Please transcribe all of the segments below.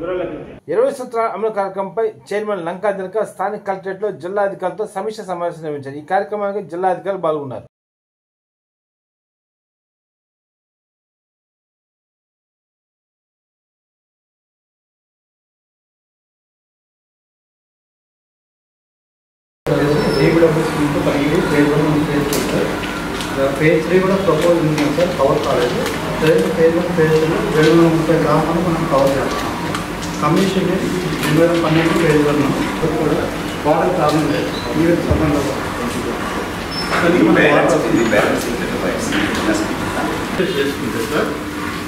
20 సూత్రాల అమలు కార్యక్రమంపై చైర్మన్ లంకా దినకర్ స్థానిక కలెక్టరేట్లో జిల్లా అధికారులతో సమీక్ష సమావేశం నిర్వహించారు. ఈ కార్యక్రమానికి జిల్లా అధికారులు పాల్గొన్నారు. phase 3 కూడా ప్రపోజ్ ఉంది సార్, కవర్ కాలేదు. phase 1 phase 2 230 గ్రామాలు మనం కవర్ చేస్తాం. కమిషన్ 2012 phase 1 కూడా వాటర్ ప్రాబ్లం లేదు. ఈవెన్ సంబంధం చేసుకుంటే సార్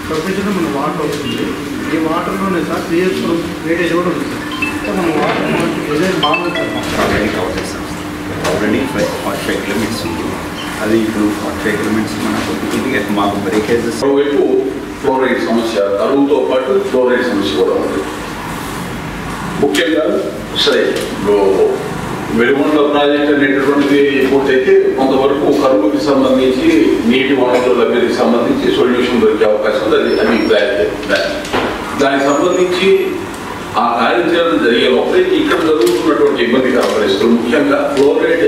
సఫిషియెంట్ మన వాటర్ అవుతుంది. ఈ వాటర్లోనే సార్ సిఎస్ వేటేజ్ కూడా ఉంది సార్. మన వాటర్ డిజైన్ బాగుంటుంది సార్. ఆల్రెడీ 45 కిలోమీటర్స్ ఉంది. అది ఇప్పుడు 45 కిలోమీటర్స్ మనకు మాకు బ్రేకేజెస్. మరోవైపు ఫ్లోరైడ్ సమస్య, కరువుతో పాటు ఫ్లోరైడ్ సమస్య కూడా ఉంది. ముఖ్యంగా సరే ఇప్పుడు వెలుగొండ ప్రాజెక్ట్ అనేటటువంటిది పూర్తయితే కొంతవరకు కరువుకి సంబంధించి నీటి వనరుల లభ్యతకి సంబంధించి సొల్యూషన్ దొరికే అవకాశం ఉంది. అది దానికి సంబంధించి ఆ కార్యాచరణ జరిగే లోపలే ఇక్కడ జరుగుతున్నటువంటి ఇబ్బందికర పరిస్థితులు, ముఖ్యంగా ఫ్లోరైడ్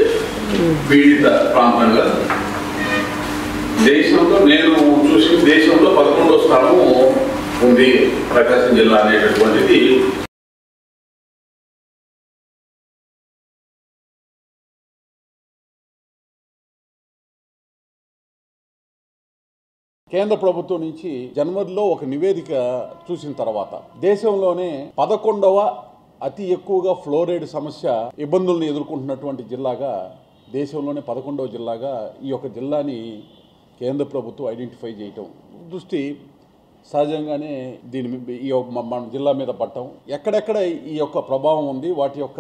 పీడిత ప్రాంతంగా దేశంలో నేను చూసి దేశంలో 11వ స్థానం ఉంది ప్రకాశం జిల్లా అనేటటువంటిది. కేంద్ర ప్రభుత్వం నుంచి జనవరిలో ఒక నివేదిక చూసిన తర్వాత దేశంలోనే 11వ అతి ఎక్కువగా ఫ్లోరైడ్ సమస్య ఇబ్బందులను ఎదుర్కొంటున్నటువంటి జిల్లాగా, దేశంలోనే 11వ జిల్లాగా ఈ యొక్క జిల్లాని కేంద్ర ప్రభుత్వం ఐడెంటిఫై చేయటం దృష్టి సహజంగానే ఈ మన జిల్లా మీద పట్టడం, ఎక్కడెక్కడ ఈ యొక్క ప్రభావం ఉంది, వాటి యొక్క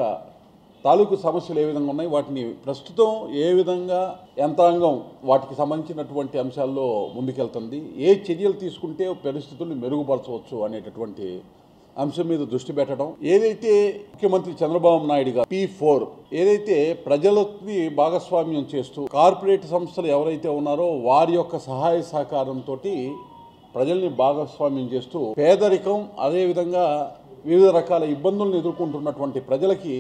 తాలూకు సమస్యలు ఏ విధంగా ఉన్నాయి, వాటిని ప్రస్తుతం ఏ విధంగా యంత్రాంగం వాటికి సంబంధించినటువంటి అంశాల్లో ముందుకెళ్తుంది, ఏ చర్యలు తీసుకుంటే పరిస్థితుల్ని మెరుగుపరచవచ్చు అనేటటువంటి అంశం మీద దృష్టి పెట్టడం. ఏదైతే ముఖ్యమంత్రి చంద్రబాబు నాయుడు గారు P4 ఏదైతే ప్రజలకి భాగస్వామ్యం చేస్తూ కార్పొరేట్ సంస్థలు ఎవరైతే ఉన్నారో వారి యొక్క సహాయ సహకారంతో ప్రజల్ని భాగస్వామ్యం చేస్తూ పేదరికం, అదేవిధంగా వివిధ రకాల ఇబ్బందులను ఎదుర్కొంటున్నటువంటి ప్రజలకి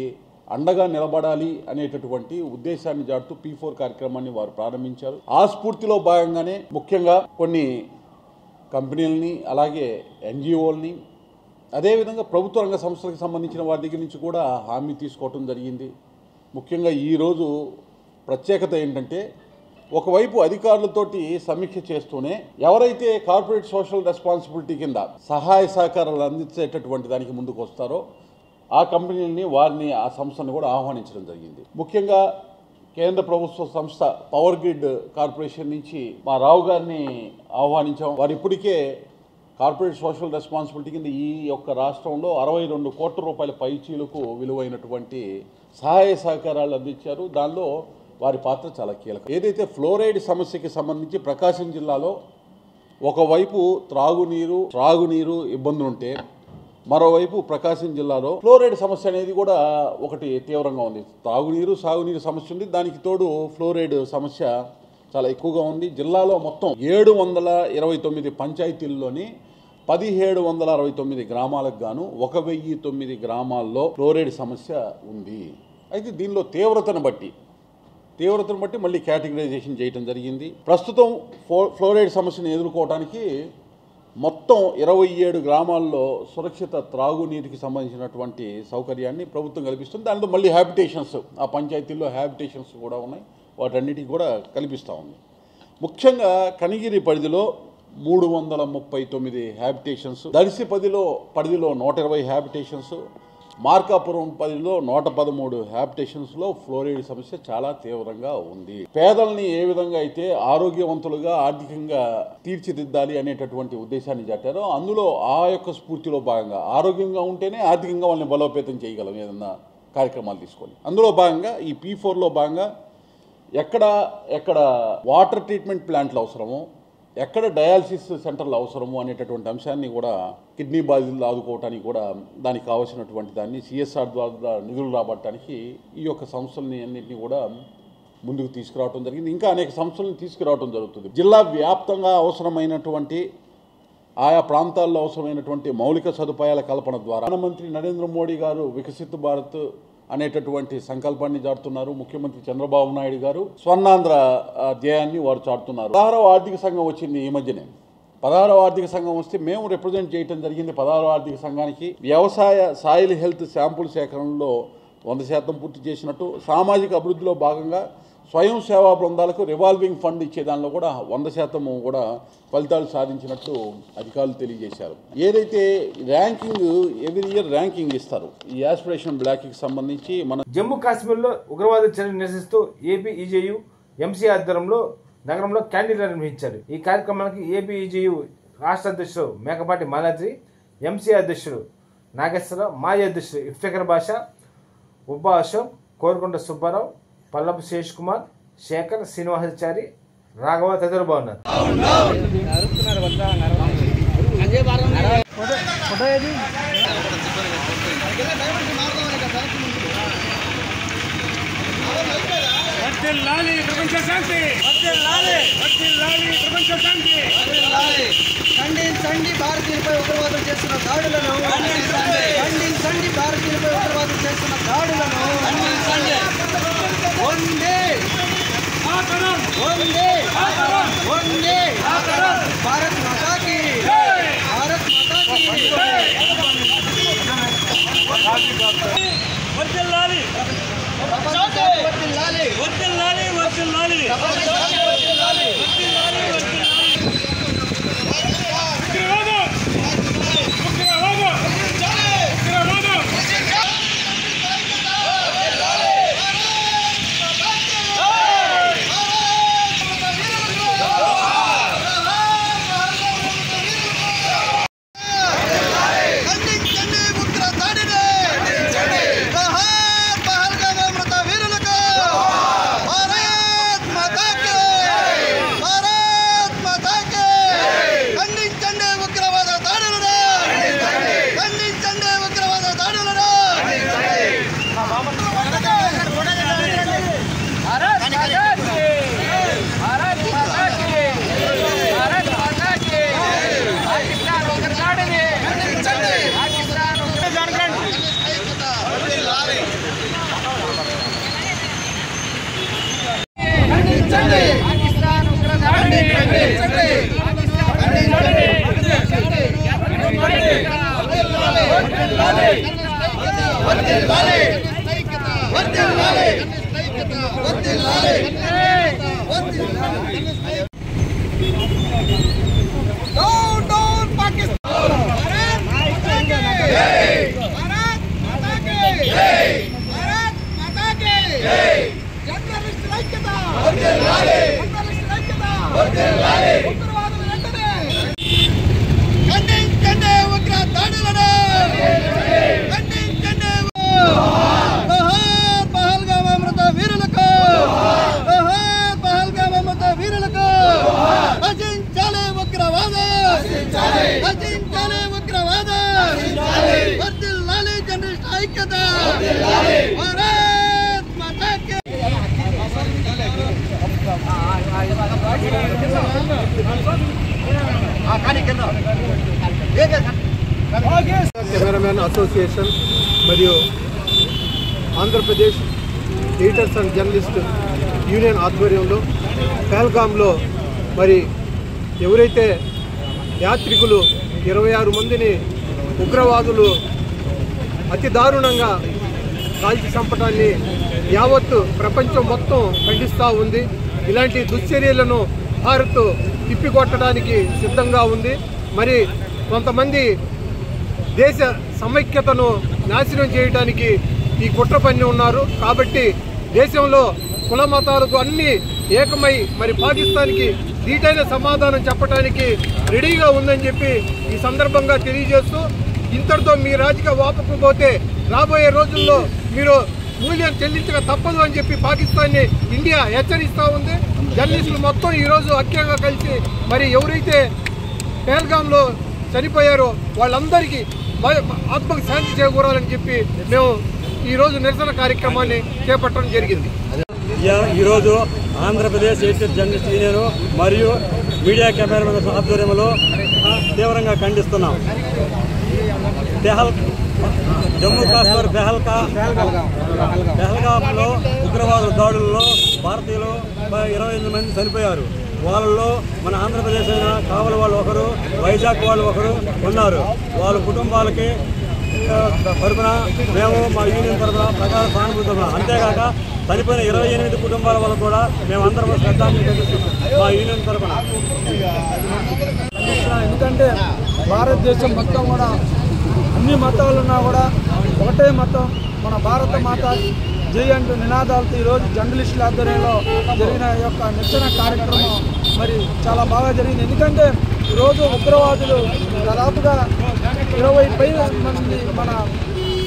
అండగా నిలబడాలి అనేటటువంటి ఉద్దేశాన్ని జాడుతూ P4 కార్యక్రమాన్ని వారు ప్రారంభించారు. ఆ స్ఫూర్తిలో భాగంగానే ముఖ్యంగా కొన్ని కంపెనీలని, అలాగే NGOలని, అదేవిధంగా ప్రభుత్వ రంగ సంస్థలకు సంబంధించిన వారి దగ్గర నుంచి కూడా హామీ తీసుకోవటం జరిగింది. ముఖ్యంగా ఈరోజు ప్రత్యేకత ఏంటంటే, ఒకవైపు అధికారులతోటి సమీక్ష చేస్తూనే ఎవరైతే కార్పొరేట్ సోషల్ రెస్పాన్సిబిలిటీ కింద సహాయ సహకారాలు అందించేటటువంటి దానికి ముందుకు వస్తారో ఆ కంపెనీలని, వారిని, ఆ సంస్థను కూడా ఆహ్వానించడం జరిగింది. ముఖ్యంగా కేంద్ర ప్రభుత్వ సంస్థ పవర్ గ్రిడ్ కార్పొరేషన్ నుంచి మా రావు గారిని ఆహ్వానించాం. వారు ఇప్పటికే కార్పొరేట్ సోషల్ రెస్పాన్సిబిలిటీ కింద ఈ యొక్క రాష్ట్రంలో 62 కోట్ల రూపాయల పైచీలకు విలువైనటువంటి సహాయ సహకారాలు అందించారు. దానిలో వారి పాత్ర చాలా కీలకం. ఏదైతే ఫ్లోరైడ్ సమస్యకి సంబంధించి ప్రకాశం జిల్లాలో ఒకవైపు త్రాగునీరు ఇబ్బందులుంటే, మరోవైపు ప్రకాశం జిల్లాలో ఫ్లోరైడ్ సమస్య అనేది కూడా ఒకటి తీవ్రంగా ఉంది. తాగునీరు, సాగునీరు సమస్య ఉంది, దానికి తోడు ఫ్లోరైడ్ సమస్య చాలా ఎక్కువగా ఉంది. జిల్లాలో మొత్తం 729 పంచాయతీల్లోని 1769 గ్రామాలకు గాను 1009 గ్రామాల్లో ఫ్లోరైడ్ సమస్య ఉంది. అయితే దీనిలో తీవ్రతను బట్టి మళ్ళీ కేటగిరైజేషన్ చేయడం జరిగింది. ప్రస్తుతం ఫ్లోరైడ్ సమస్యను ఎదుర్కోవడానికి మొత్తం 27 గ్రామాల్లో సురక్షిత త్రాగునీటికి సంబంధించినటువంటి సౌకర్యాన్ని ప్రభుత్వం కల్పిస్తుంది. దాంట్లో మళ్ళీ హ్యాబిటేషన్స్, ఆ పంచాయతీల్లో హ్యాబిటేషన్స్ కూడా ఉన్నాయి, వాటన్నిటికీ కూడా కల్పిస్తూ ఉంది. ముఖ్యంగా కనిగిరి పరిధిలో 339 హ్యాబిటేషన్స్, దర్శి పరిధిలో 120 హ్యాబిటేషన్స్, మార్కాపురం పరిధిలో 113 హ్యాబిటేషన్స్లో ఫ్లోరైడ్ సమస్య చాలా తీవ్రంగా ఉంది. పేదల్ని ఏ విధంగా అయితే ఆరోగ్యవంతులుగా, ఆర్థికంగా తీర్చిదిద్దాలి అనేటటువంటి ఉద్దేశాన్ని చాటారో, అందులో ఆ యొక్క స్ఫూర్తిలో భాగంగా ఆరోగ్యంగా ఉంటేనే ఆర్థికంగా వాళ్ళని బలోపేతం చేయగలం ఏదన్నా కార్యక్రమాలు తీసుకొని. అందులో భాగంగా ఈ P4లో భాగంగా ఎక్కడ వాటర్ ట్రీట్మెంట్ ప్లాంట్లు అవసరమో, ఎక్కడ డయాలసిస్ సెంటర్లు అవసరము అనేటటువంటి అంశాన్ని కూడా, కిడ్నీ బాధితులు ఆదుకోవటానికి కూడా దానికి కావాల్సినటువంటి దాన్ని CSR ద్వారా నిధులు రాబట్టడానికి ఈ యొక్క సంస్థలని అన్నింటినీ కూడా ముందుకు తీసుకురావడం జరిగింది. ఇంకా అనేక సంస్థలను తీసుకురావడం జరుగుతుంది. జిల్లా వ్యాప్తంగా అవసరమైనటువంటి ఆయా ప్రాంతాల్లో అవసరమైనటువంటి మౌలిక సదుపాయాల కల్పన ద్వారా ప్రధానమంత్రి నరేంద్ర మోడీ గారు వికసిత్ భారత్ అనేటటువంటి సంకల్పాన్ని చాటుతున్నారు. ముఖ్యమంత్రి చంద్రబాబు నాయుడు గారు స్వర్ణాంధ్ర ధ్యేయాన్ని వారు చాటుతున్నారు. 16వ ఆర్థిక సంఘం వచ్చింది ఈ మధ్యనే. 16వ ఆర్థిక సంఘం వస్తే మేము రిప్రజెంట్ చేయడం జరిగింది. 16వ ఆర్థిక సంఘానికి వ్యవసాయ సాయిల్ హెల్త్ శాంపుల్ సేకరణలో 100% పూర్తి చేసినట్టు, సామాజిక అభివృద్ధిలో భాగంగా స్వయం సేవా బృందాలకు రివాల్వింగ్ ఫండ్ ఇచ్చే దానిలో కూడా 100% కూడా ఫలితాలు సాధించినట్టు అధికారులు తెలియజేశారు. ఏదైతే ర్యాంకింగ్ ఎవ్రీ ఇయర్ ర్యాంకింగ్ ఇస్తారు ఈ యాస్పిరేషన్ బ్లాక్కి సంబంధించి మన జమ్మూ కాశ్మీర్లో ఉగ్రవాద చర్యలు నిరసిస్తూ ఏపీఈజేయు ఎంసీ ఆధ్వర్యంలో నగరంలో క్యాండిల్ నిర్వహించారు. ఈ కార్యక్రమానికి ఏపీఈజేయు రాష్ట్ర అధ్యక్షుడు మేకపాటి మాలాద్రి, ఎంసీ అధ్యక్షుడు నాగేశ్వరరావు, మాజీ అధ్యక్షుడు ఇఫ్తేఖర్ బాషా, ఉబ్బా అశోక్, కోరుకొండ సుబ్బారావు, పల్లపు శేష్ కుమార్, శేఖర్, శ్రీనివాసాచారి, రాఘవ తదితరులు బాగున్నారు. ఖండించండి భారతీయులపై ఉగ్రవాదం చేస్తున్న దాడులను, ఖండించండి భారతీయులపై ఉగ్రవాదం చేస్తున్న దాడులను, వందే వందే వందే భారత్ మాతాకి, భారత్ మాతాకి. వర్ధిల్లాలి వర్ధిల్లాలి వర్ధిల్లాలి వర్ధిల్లాలి వర్ధిల్లాలి. కెమెరామెన్ అసోసియేషన్ మరియు Andhra Pradesh editors and journalist union ఆధ్వర్యంలో పహల్గామ్లో మరి ఎవరైతే యాత్రికులు 26 మందిని ఉగ్రవాదులు అతి దారుణంగా కాల్చి చంపడాన్ని యావత్తు ప్రపంచం మొత్తం ఖండిస్తూ ఉంది. ఇలాంటి దుశ్చర్యలను భారత్ తిప్పికొట్టడానికి సిద్ధంగా ఉంది. మరి కొంతమంది దేశ సమైక్యతను నాశనం చేయడానికి ఈ కుట్ర పన్ని ఉన్నారు. కాబట్టి దేశంలో కుల మతాలకు అన్ని ఏకమై మరి పాకిస్తాన్కి దీటైన సమాధానం చెప్పడానికి రెడీగా ఉందని చెప్పి ఈ సందర్భంగా తెలియజేస్తూ, ఇంతటితో మీ రాజకీయ వాపకపోతే రాబోయే రోజుల్లో మీరు మూల్యం చెల్లించక తప్పదు అని చెప్పి పాకిస్తాన్ని ఇండియా హెచ్చరిస్తూ ఉంది. జర్నలిస్టులు మొత్తం ఈరోజు ఐక్యంగా కలిసి మరి ఎవరైతే పహల్గామ్లో చనిపోయారో వాళ్ళందరికీ ఆత్మకు శాంతి చేకూరాలని చెప్పి మేము ఈరోజు నిరసన కార్యక్రమాన్ని చేపట్టడం జరిగింది. ఈరోజు ఆంధ్రప్రదేశ్ ఎడిటర్ జర్నలిస్ట్ యూనియన్ మరియు మీడియా కెమెరామెన్ ఆధ్వర్యంలో తీవ్రంగా ఖండిస్తున్నాం. జమ్మూ కాశ్మీర్ పెహల్గాంలో ఉగ్రవాదుల దాడుల్లో భారతీయులు 28 మంది చనిపోయారు. వాళ్ళల్లో మన ఆంధ్రప్రదేశ్ అయిన కావలి వాళ్ళు ఒకరు, వైజాగ్ వాళ్ళు ఒకరు ఉన్నారు. వాళ్ళ కుటుంబాలకి తరఫున మేము మా యూనియన్ తరఫున ప్రకారం సానుభూతి ఉన్నాం. అంతేకాక చనిపోయిన 28 కుటుంబాల వల్ల కూడా మేమందరం శ్రద్ధాంజలి ఘటిస్తున్నాం మా యూనియన్ తరఫున. ఎందుకంటే భారతదేశం మొత్తం కూడా అన్ని మతాలున్నా కూడా ఒకటే మతం మన భారత మాత జై అంటూ నినాదాలతో ఈరోజు జర్నలిస్టుల ఆధ్వర్యంలో జరిగిన యొక్క నిరసన కార్యక్రమం మరి చాలా బాగా జరిగింది. ఎందుకంటే ఈరోజు ఉగ్రవాదులు దాదాపుగా 20 మంది మన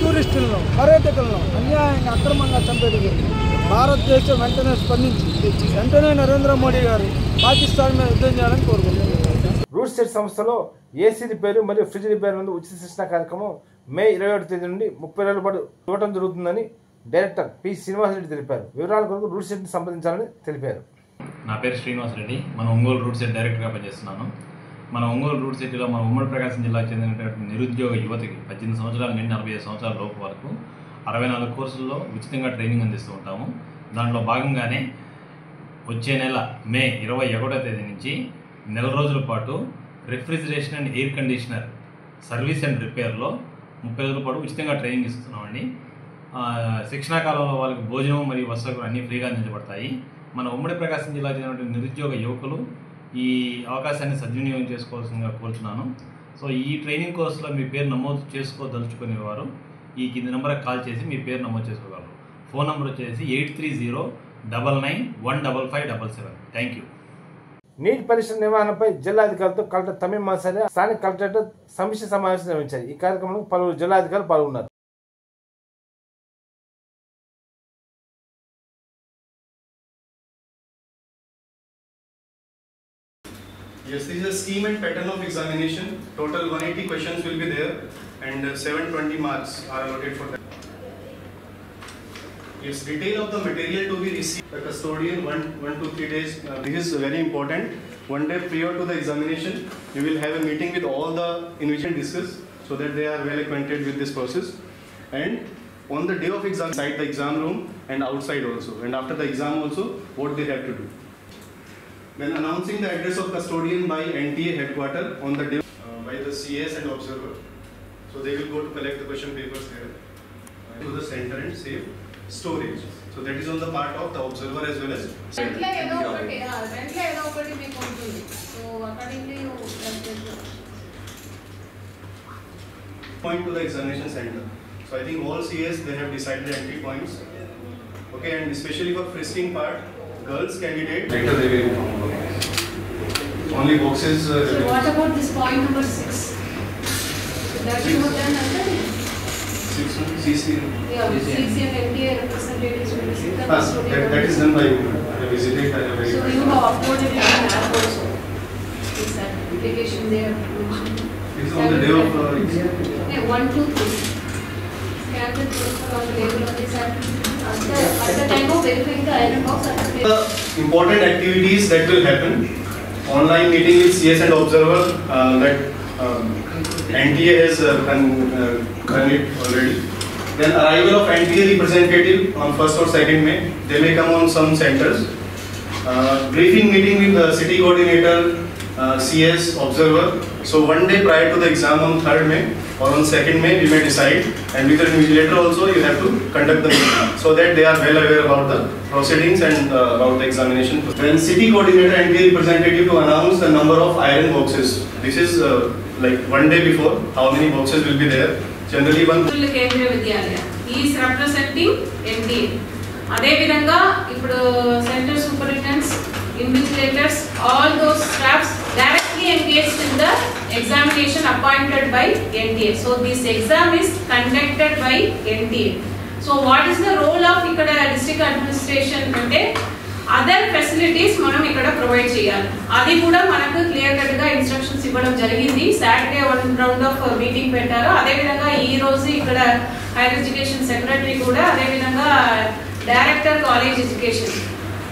టూరిస్టులను పర్యాటకులను అన్యాయంగా అక్రమంగా చంపేది. భారతదేశం వెంటనే స్పందించి వెంటనే నరేంద్ర మోడీ గారు పాకిస్తాన్ మీద యుద్ధం చేయాలని కోరుకుంటున్నారు. రూట్ సెట్ సంస్థలో ఏసీ రిపేరు మరియు ఫ్రిడ్జ్ రిపేర్ నుండి ఉచిత శిక్షణ కార్యక్రమం మే 27 తేదీ నుండి 30 రోజుల పాటు ఇవ్వడం జరుగుతుందని డైరెక్టర్ పి శ్రీనివాసరెడ్డి తెలిపారు. వివరాల కొరకు రూట్ సెట్ని సంప్రదించాలని తెలిపారు. నా పేరు శ్రీనివాసరెడ్డి, మన ఒంగోలు రూట్ సెట్ డైరెక్టర్గా పనిచేస్తున్నాను. మన ఒంగోలు రూట్ సెట్లో మన ఉమ్మడి ప్రకాశం జిల్లాకు చెందినటువంటి నిరుద్యోగ యువతకి 18 సంవత్సరాల నుండి 45 సంవత్సరాల లోపు వరకు 64 కోర్సుల్లో ఉచితంగా ట్రైనింగ్ అందిస్తూ ఉంటాము. దాంట్లో భాగంగానే వచ్చే నెల మే 21వ తేదీ నుంచి నెల రోజుల పాటు refrigeration and air conditioner service and రిపేర్లో 30 రోజుల పాటు ఉచితంగా ట్రైనింగ్ ఇస్తున్నామండి. శిక్షణా కాలంలో వాళ్ళకి భోజనం మరియు వసతులు అన్నీ ఫ్రీగా అందించబడతాయి. మన ఉమ్మడి ప్రకాశం జిల్లా చెందినటువంటి నిరుద్యోగ యువకులు ఈ అవకాశాన్ని సద్వినియోగం చేసుకోవాల్సిందిగా కోరుచున్నాను. సో ఈ ట్రైనింగ్ కోర్సులో మీ పేరు నమోదు చేసుకోదలుచుకునేవారు ఈ కింది నెంబర్కి కాల్ చేసి మీ పేరు నమోదు చేసుకోగలరు. ఫోన్ నెంబర్ వచ్చేసి 8309915577. Thank you. నీటి పరీక్ష నిర్వహణపై జిల్లాధికారులతో కలెక్టర్ తమీం మసాలి స్థానిక కలెక్టర్తో సమీక్ష సమావేశం నిర్వహించారు. ఈ కార్యక్రమంలో పలువురు జిల్లాధికారులు పాల్గొన్నారు. Yes, this is a scheme and pattern of examination. Total 180 questions will be there and 720 marks are allotted for that. Yes, detail of the material to be received. The custodian 1 to 3 days. This is very important. One day prior to the examination, you will have a meeting with all the invigilation discuss so that they are well acquainted with this process. And on the day of exam, inside the exam room and outside also. And after the exam also, what they have to do. When announcing the address of custodian by NTA headquarter on the day by the CS and observer, so they will go to collect the question papers there to the center and save storage. So that is on the part of the observer as well as. Point to the examination center. So I think all CS they have decided entry points. Okay, and especially for frisking part. Girls candidate later they will only boxes. So what about this point number 6? That you have done already? 6 CC. Yeah, CC and NTA representatives will visit the custodian. That is done by you. I visited. So you have uploaded it in app also. Is that application there? It is on the day of. Yeah, 1, 2, 3. Scan the paper on the label of this app. At the time of verifying the iron box. The important activities that will happen. Online meeting with CS and observer that NTA has done it already. Then arrival of NTA representative on 1st or 2nd May. They may come on some centers. Briefing meeting with the city coordinator, CS, observer. So one day prior to the exam on 3rd May or on 2nd May we may decide, and with the invigilator also you have to conduct the meeting so that they are well aware about the proceedings and about the examination. Then city coordinator and the representative to announce the number of iron boxes. This is like one day before how many boxes will be there. Generally one. Kendriya Vidyalaya. He is representing NTA. అదే విధంగా ఇప్పుడు centre superintendents, invigilators, all those staffs directly engaged in the examination appointed by NTA. So this exam is conducted by NTA. So what is the role of ikkada district administration ante other facilities manam ikkada provide cheyali. Adi kuda manaku clear cut ga instructions iవ్వడం జరిగింది. Saturday one round of meeting పెట్టారు. అదే విధంగా ఈ రోజు ఇక్కడ higher education secretary కూడా అదే విధంగా డైరెక్టర్ కాలేజ్ ఎడ్యుకేషన్,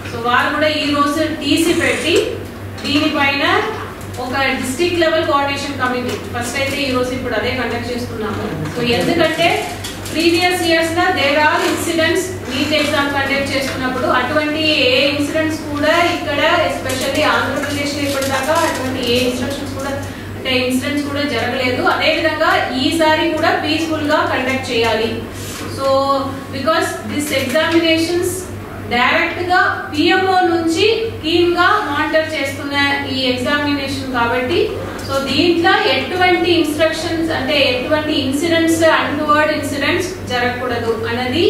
సో వారు కూడా ఈ రోజు టీసీ పెట్టి దీనిపైన ఒక district level coordination committee first అయితే ఈ రోజు ఇప్పుడు అదే కండక్ట్ చేస్తున్నాము. సో ఎందుకంటే ప్రీవియస్ ఇయర్స్ లో there are incidents NEET exam conduct చేస్తున్నప్పుడు అటువంటి ఏ ఇన్సిడెంట్స్ కూడా ఇక్కడ ఎస్పెషల్లీ ఆంధ్రప్రదేశ్ లో ఇప్పటిదాకా అటువంటి ఏ ఇన్స్ట్రక్షన్స్ కూడా అంటే ఇన్సిడెంట్స్ కూడా జరగలేదు. అదేవిధంగా ఈసారి కూడా పీస్ఫుల్ గా కండక్ట్ చేయాలి. So because this examinations direct గా పిఎంఓ నుంచి కీమ్ గా మానిటర్ చేస్తున్న ఈ ఎగ్జామినేషన్ కాబట్టి సో దీంట్లో ఎటువంటి ఇన్స్ట్రక్షన్స్ అంటే ఎటువంటి ఇన్సిడెంట్స్ అన్వర్డ్ ఇన్సిడెంట్స్ జరగకూడదు అన్నది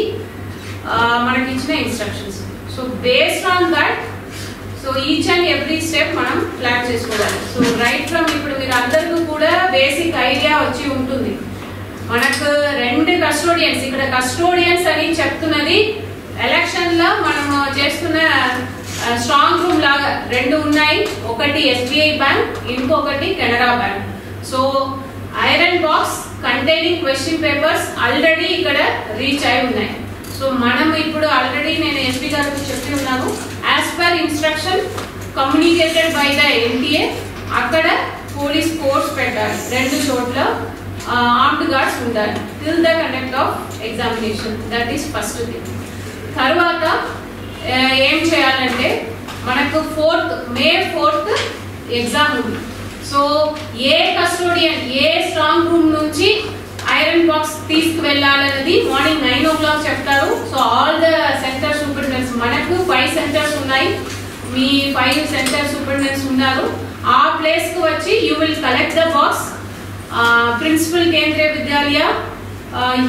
మనకి ఇచ్చిన instructions. So based on that so each and every step మనం ప్లాన్ చేసుకోవాలి. సో రైట్ ఫ్రమ్ ఇప్పుడు మీరు అందరికీ కూడా బేసిక్ ఐడియా వచ్చి ఉంటుంది. మనకు 2 కస్టోడియన్స్ ఇక్కడ కస్టోడియన్స్ అని చెప్తున్నది ఎలక్షన్ లో మనం చేస్తున్న స్ట్రాంగ్ రూమ్ లాగా 2 ఉన్నాయి. ఒకటి ఎస్బీఐ బ్యాంక్, ఇంకొకటి Canara bank. So iron box containing question papers already ఇక్కడ రీచ్ అయి ఉన్నాయి. సో మనం ఇప్పుడు ఆల్రెడీ నేను ఎస్పీ గారికి చెప్పి ఉన్నాను, as per instruction communicated by the NTA అక్కడ పోలీస్ ఫోర్స్ పెట్టాలి. 2 చోట్ల ఆర్మ్డ్ గార్డ్స్ ఉండాలి till the conduct of examination. That is first thing. తర్వాత ఏం చేయాలంటే మనకు మే 4th ఎగ్జామ్ ఉంది. So A custodian a strong room నుంచి ఐరన్ బాక్స్ తీసుకువెళ్ళాలన్నది మార్నింగ్ 9 o'clock చెప్తారు. So all the centre superintendents మనకు 5 సెంటర్స్ ఉన్నాయి, మీ 5 సెంటర్ సూపరింటెండెంట్స్ ఉన్నారు. ఆ ప్లేస్ కు వచ్చి you will collect the box. Principal Kendriya Vidyalaya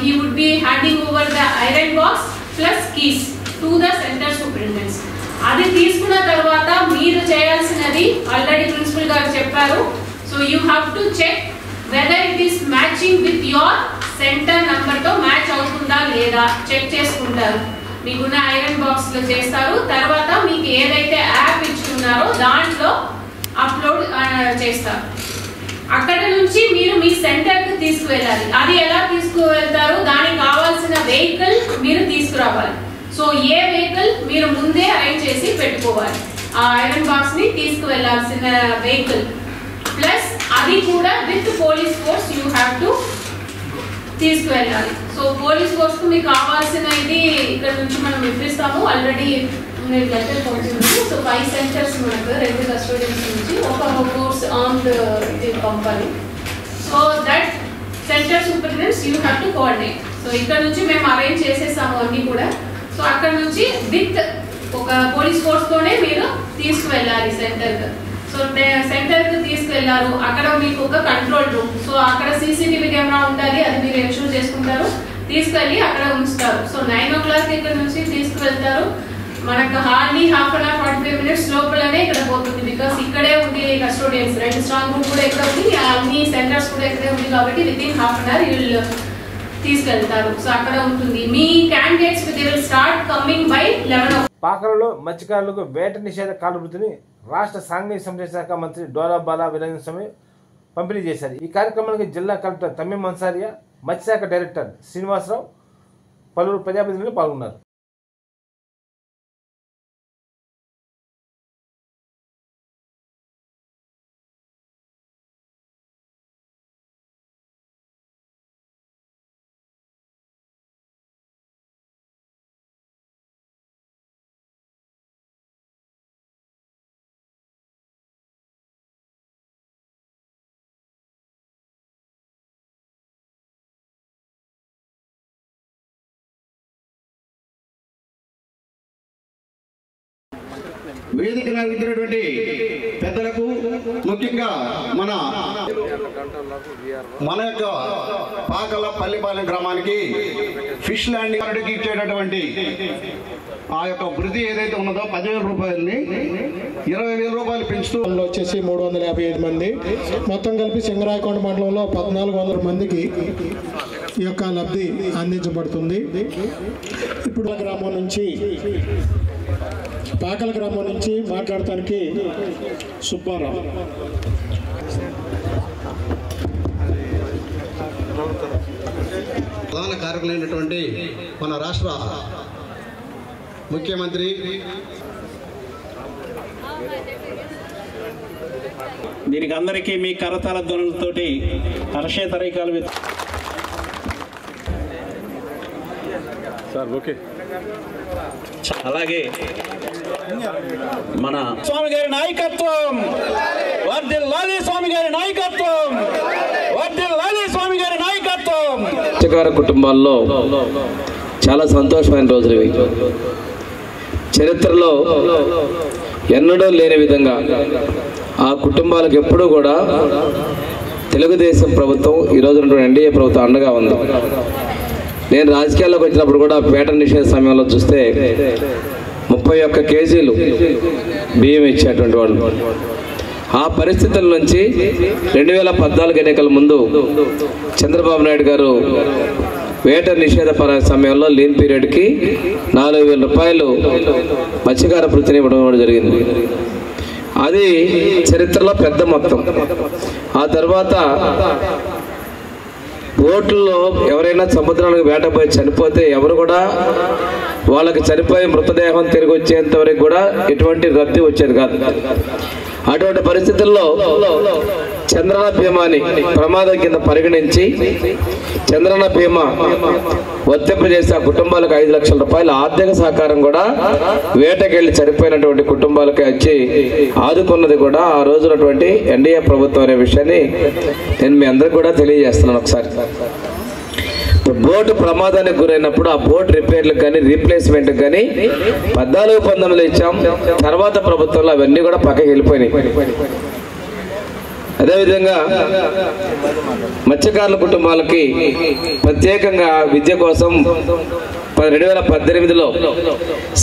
he would be handing over the iron box plus keys to the center superintendents. అది తీసుకున్న తర్వాత మీరు చేయాల్సినది ఆల్రెడీ ప్రిన్సిపల్ గారు చెప్పారు. So you have to check whether it is matching with your centre number తో match అవుతుందా లేదా check చేసుకుంటారు. మీకున్న ఐరన్ బాక్స్ లో చేస్తారు. తర్వాత మీకు ఏదైతే యాప్ ఇచ్చుకున్నారో దాంట్లో అప్లోడ్ చేస్తారు. అక్కడ నుంచి మీరు మీ సెంటర్ కు తీసుకువెళ్ళాలి. అది ఎలా తీసుకువెళ్తారు, దానికి కావాల్సిన వెహికల్ మీరు తీసుకురావాలి. సో ఏ వెహికల్ మీరు ముందే అరేంజ్ చేసి పెట్టుకోవాలి. ఆ ఐరన్ బాక్స్ ని తీసుకువెళ్లాల్సిన వెహికల్ ప్లస్ అది కూడా with police force you have to తీసుకువెళ్ళాలి. సో పోలీస్ ఫోర్స్ కు మీకు కావాల్సిన ఇది ఇక్కడ నుంచి మనం ఇప్పిస్తాము. ఆల్రెడీ మీరు లెటర్ పంపించారు. సో 5 సెంటర్స్ మనకు 2 కస్టోడియన్స్ నుంచి ఒక ఫోర్స్ ఆర్మ్డ్ పంపాలి. So that centre superintendents you have to coordinate. So ఇక్కడ నుంచి మేము అరేంజ్ చేసేసాము అన్ని కూడా. సో అక్కడ నుంచి విత్ ఒక పోలీస్ ఫోర్స్ తోనే మీరు తీసుకువెళ్ళాలి సెంటర్ కు. సో సెంటర్ కు తీసుకువెళ్ళారు. అక్కడ మీకు ఒక కంట్రోల్ రూమ్, సో అక్కడ సీసీటీవీ కెమెరా ఉండాలి, అది మీరు ఎన్షూర్ చేసుకుంటారు. తీసుకెళ్ళి అక్కడ ఉంచుతారు. సో 9 o'clock ఇక్కడ నుంచి తీసుకువెళ్తారు. మనకు hardly half an hour 45 minutes లోపలనే ఇక్కడ పోతుంది. బికాస్ ఇక్కడే ఉంది కస్టోడియన్స్, 2 స్ట్రాంగ్ రూమ్ కూడా ఇక్కడ ఉంది, అన్ని సెంటర్స్ కూడా ఇక్కడే ఉంది కాబట్టి within half an hour వీళ్ళు తీసుకెళ్తారు. సో అక్కడ ఉంటుంది. మీ candidates will start coming by 11 o'clock. పాకలలో మత్స్యకారులకు వేట నిషేధ కాలవృత్తిని రాష్ట్ర సాంఘిక సంక్షేమ శాఖ మంత్రి డోలా బాలా వీరేంద్ర స్వామి పంపిణీ చేశారు. ఈ కార్యక్రమానికి జిల్లా కలెక్టర్ తమీం అన్సారియా, మత్స్యశాఖ డైరెక్టర్ శ్రీనివాసరావు, పలువురు ప్రజాప్రతినిధులు పాల్గొన్నారు. వేదిక లాగినటువంటి పెద్దలకు, ముఖ్యంగా మన యొక్క పాకల పల్లిపాలెం గ్రామానికి ఫిష్ ల్యాండింగ్ ఇచ్చేటటువంటి ఆ యొక్క వృద్ధి ఏదైతే ఉన్నదో 10,000 రూపాయలని 20,000 రూపాయలు పెంచుతూ వచ్చేసి 355 మంది, మొత్తం కలిపి సింగరాయకొండ మండలంలో 1,400 మందికి ఈ యొక్క లబ్ధి అందించబడుతుంది. ఇప్పుడు గ్రామం నుంచి పాకల గ్రామం నుంచి మాట్లాడటానికి సుబ్బారావు. ప్రధాన కారకులైనటువంటి మన రాష్ట్ర ముఖ్యమంత్రి దీనికి అందరికీ మీ కరతాళ ధ్వనులతోటి హర్షేతరైకాలు సార్ ఓకే. అలాగే మన స్వామి గారి నాయకత్వం, వర్ధిల్లాలి స్వామి గారి నాయకత్వం, వర్ధిల్లాలి స్వామి గారి నాయకత్వం. మత్స్యకార కుటుంబాల్లో చాలా సంతోషమైన రోజులు ఇవి. చరిత్రలో ఎన్నడూ లేని విధంగా ఆ కుటుంబాలకు ఎప్పుడూ కూడా తెలుగుదేశం ప్రభుత్వం, ఈరోజు ఎన్డీఏ ప్రభుత్వం అండగా ఉంది. నేను రాజకీయాల్లోకి వచ్చినప్పుడు కూడా పేట నిషేధ సమయంలో చూస్తే 31 కేజీలు బియ్యం ఇచ్చేటువంటి వాళ్ళు. ఆ పరిస్థితుల నుంచి 2014 ఎన్నికల ముందు చంద్రబాబు నాయుడు గారు వేట నిషేధ సమయంలో లీన్ పీరియడ్కి 4,000 రూపాయలు మత్స్యకార వృత్తిని ఇవ్వడం కూడా జరిగింది. అది చరిత్రలో పెద్ద మొత్తం. ఆ తర్వాత బోట్లలో ఎవరైనా సముద్రానికి వేటపోయి చనిపోతే ఎవరు కూడా వాళ్ళకి చనిపోయి మృతదేహం తిరిగి వచ్చేంత వరకు కూడా ఎటువంటి రద్దీ వచ్చేది కాదు. అటువంటి పరిస్థితుల్లో చంద్రన బీమాని ప్రమాదం కింద పరిగణించి చంద్రన బీమా వర్తింపజేసి ఆ కుటుంబాలకు 5 లక్షల రూపాయల ఆర్థిక సహకారం కూడా వేటకెళ్లి చనిపోయినటువంటి కుటుంబాలకి వచ్చి ఆదుకున్నది కూడా ఆ రోజునటువంటి ఎన్డీఏ ప్రభుత్వం అనే విషయాన్ని నేను మీ అందరికి కూడా తెలియజేస్తున్నాను. ఒకసారి బోటు ప్రమాదానికి గురైనప్పుడు ఆ బోట్ రిపేర్లకు కానీ రీప్లేస్మెంట్ కానీ 14-19 ఇచ్చాం. తర్వాత ప్రభుత్వంలో అవన్నీ కూడా పక్కకి వెళ్ళిపోయినాయి. అదేవిధంగా మత్స్యకారుల కుటుంబాలకి ప్రత్యేకంగా విద్య కోసం 2018లో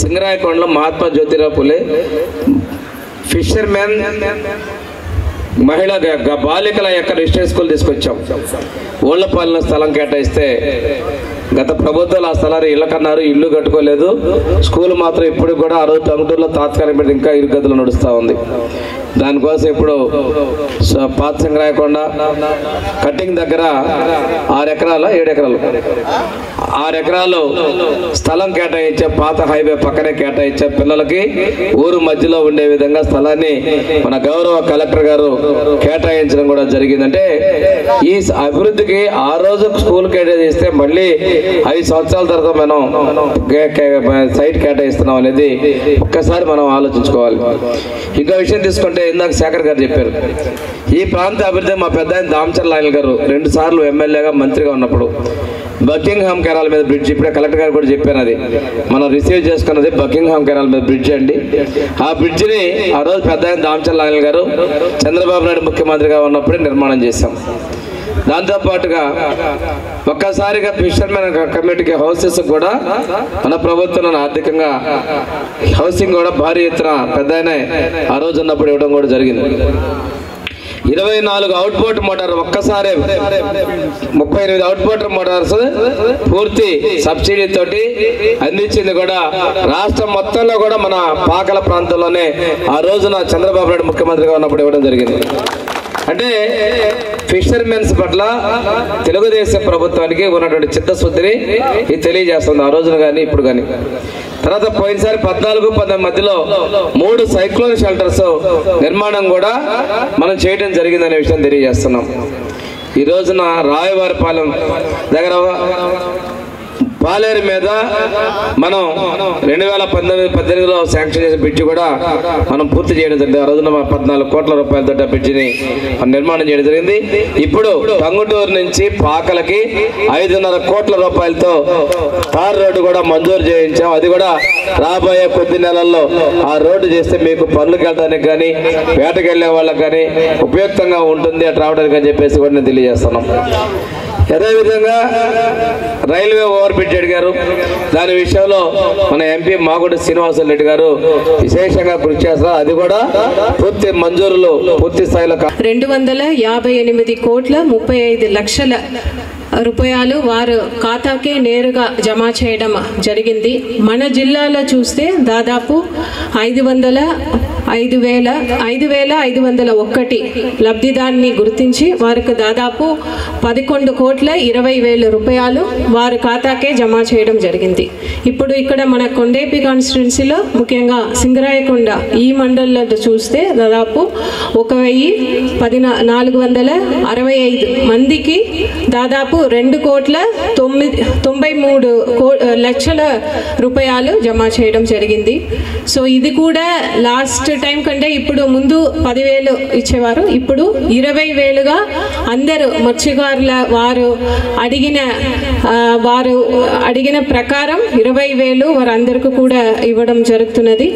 సింగరాయకొండలో మహాత్మా జ్యోతిరావు పులే ఫిషర్మెన్ మహిళా బాలికల యొక్క రిజిస్టర్ స్కూల్ తీసుకొచ్చాం. ఓళ్లపాలెంలో స్థలం కేటాయిస్తే గత ప్రభుత్వాలు ఆ స్థలాన్ని ఇళ్ళ కన్నారు, ఇల్లు కట్టుకోలేదు. స్కూల్ మాత్రం ఇప్పుడు కూడా ఆ రోజు టంగుటూరులో తాత్కాలిక ఇంకా ఇరుగదులు నడుస్తూ ఉంది. దానికోసం ఇప్పుడు పాత సింగరాయకొండ కట్టింగ్ దగ్గర 6 ఎకరాలు 7 ఎకరాలు 6 ఎకరాలు స్థలం కేటాయించే, పాత హైవే పక్కనే కేటాయించే, పిల్లలకి ఊరు మధ్యలో ఉండే విధంగా స్థలాన్ని మన గౌరవ కలెక్టర్ గారు కేటాయించడం కూడా జరిగిందంటే ఈ అభివృద్ధికి ఆ రోజు స్కూల్ కేటాయిస్తే మళ్ళీ 5 సంవత్సరాల తర్వాత మనం సైట్ కేటాయిస్తున్నాం అనేది ఒక్కసారి మనం ఆలోచించుకోవాలి. ఇంకో విషయం తీసుకుంటే ఇందాక శేఖర్ గారు చెప్పారు, ఈ ప్రాంత అభివృద్ధి మా పెద్ద ఆయన దామచర్ల ఆయన గారు 2 సార్లు ఎమ్మెల్యేగా మంత్రిగా ఉన్నప్పుడు బకింగ్హామ్ కెనాల్ మీద బ్రిడ్జ్, ఇప్పుడే కలెక్టర్ గారు కూడా చెప్పాను, అది మనం రిసీవ్ చేసుకున్నది బకింగ్హామ్ కెనాల్ మీద బ్రిడ్జ్ అండి. ఆ బ్రిడ్జిని ఆ రోజు పెద్ద ఆయన దామచర్ల ఆయన గారు చంద్రబాబు నాయుడు ముఖ్యమంత్రిగా ఉన్నప్పుడే నిర్మాణం చేశాం. దాంతోపాటుగా ఒక్కసారిగా ఫిషర్మెన్ కమిటీకి హౌసెస్ కూడా మన ప్రభుత్వం ఆర్థికంగా హౌసింగ్ కూడా భారీ ఎత్తున పెద్ద ఆ రోజు ఉన్నప్పుడు ఇవ్వడం కూడా జరిగింది. 24 అవుట్బోట్ మోటార్ ఒక్కసారి 38 అవుట్బోట్ మోటార్స్ పూర్తి సబ్సిడీ తోటి అందించింది కూడా రాష్ట్రం మొత్తంలో కూడా మన పాకల ప్రాంతంలోనే ఆ రోజున చంద్రబాబు నాయుడు ముఖ్యమంత్రిగా ఉన్నప్పుడు ఇవ్వడం జరిగింది. అంటే ఫిషర్మెన్స్ పట్ల తెలుగుదేశం ప్రభుత్వానికి ఉన్నటువంటి చిత్తశుద్ధిని ఇది తెలియజేస్తుంది ఆ రోజున కానీ ఇప్పుడు కానీ. తర్వాత పోయినసారి 14-19 మధ్యలో 3 సైక్లోన్ షెల్టర్స్ నిర్మాణం కూడా మనం చేయడం జరిగిందనే విషయం తెలియజేస్తున్నాం. ఈ రోజున రాయవారిపాలెం దగ్గర పాలేరు మీద మనం 2018లో శాంక్షన్ చేసిన బ్రిడ్జి కూడా మనం పూర్తి చేయడం జరిగింది. ఆ రోజున 14 కోట్ల రూపాయలతో బ్రిడ్జిని నిర్మాణం చేయడం జరిగింది. ఇప్పుడు టంగుటూరు నుంచి పాకలకి 5.5 కోట్ల రూపాయలతో తార్ రోడ్డు కూడా మంజూరు చేయించాం. అది కూడా రాబోయే కొద్ది నెలల్లో ఆ రోడ్డు చేస్తే మీకు పనులకు వెళ్ళడానికి కానీ వేటకు వెళ్ళే వాళ్ళకి కానీ ఉపయుక్తంగా ఉంటుంది అటు రావడానికి అని చెప్పేసి కూడా నేను తెలియజేస్తున్నాం. అదేవిధంగా రైల్వే ఓవర్ బ్రిడ్జ్ అడిగారు, దాని విషయంలో మన ఎంపీ మాగుడి శ్రీనివాసరెడ్డి గారు విశేషంగా కృషి చేస్తారు. అది కూడా పూర్తి మంజూరులో పూర్తి స్థాయిలో 258 కోట్ల 35 లక్షల రూపాయలు వారు ఖాతాకే నేరుగా జమ చేయడం జరిగింది. మన జిల్లాలో చూస్తే దాదాపు 5,501 లబ్ధిదారుని గుర్తించి వారికి దాదాపు 11,20,00,000 రూపాయలు వారి ఖాతాకే జమ చేయడం జరిగింది. ఇప్పుడు ఇక్కడ మన కొండేపి కాన్స్టిట్యున్సీలో ముఖ్యంగా సింగరాయకొండ ఈ మండలంలో చూస్తే దాదాపు 1,465 మందికి దాదాపు 2,93,00,000 రూపాయలు జమ చేయడం జరిగింది. సో ఇది కూడా లాస్ట్ టైం కంటే ఇప్పుడు ముందు 10,000 ఇచ్చేవారు, ఇప్పుడు 20,000గా అందరూ మత్స్యకారుల వారు అడిగిన ప్రకారం 20,000 వారందరికీ కూడా ఇవ్వడం జరుగుతున్నది.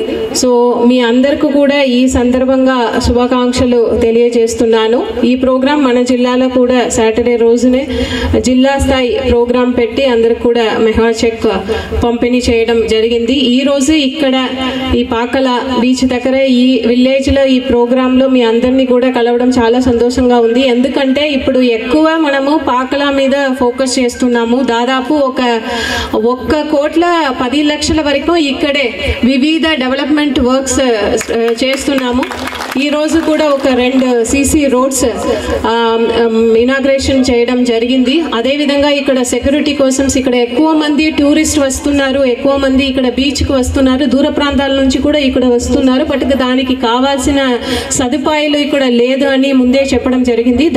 సో మీ అందరికీ కూడా ఈ సందర్భంగా శుభాకాంక్షలు తెలియజేస్తున్నాను. ఈ ప్రోగ్రాం మన జిల్లాలో కూడా సాటర్డే రోజునే జిల్లా స్థాయి ప్రోగ్రాం పెట్టి అందరికి కూడా మెగా చెక్ పంపిణీ చేయడం జరిగింది. ఈ రోజు ఇక్కడ ఈ పాకల బీచ్ దగ్గర ఈ విలేజ్ లో ఈ ప్రోగ్రామ్ లో మీ అందరినీ కూడా కలవడం చాలా సంతోషంగా ఉంది. ఎందుకంటే ఇప్పుడు ఎక్కువ మనము పాకల మీద ఫోకస్ చేస్తున్నాము. దాదాపు 1,10,00,000 వరకు ఇక్కడే వివిధ డెవలప్మెంట్ వర్క్స్ చేస్తున్నాము. ఈ రోజు కూడా ఒక 2 సీసీ రోడ్స్ ఇనాగ్రేషన్ చేయడం జరిగింది. అదేవిధంగా ఇక్కడ సెక్యూరిటీ కోసం ఇక్కడ ఎక్కువ మంది టూరిస్ట్ వస్తున్నారు, ఎక్కువ మంది ఇక్కడ బీచ్కి వస్తున్నారు, దూర ప్రాంతాల నుంచి కూడా ఇక్కడ వస్తున్నారు. బట్ దానికి కావాల్సిన సదుపాయాలు ఇక్కడ లేదు అని ముందే చెప్పడం జరిగింది.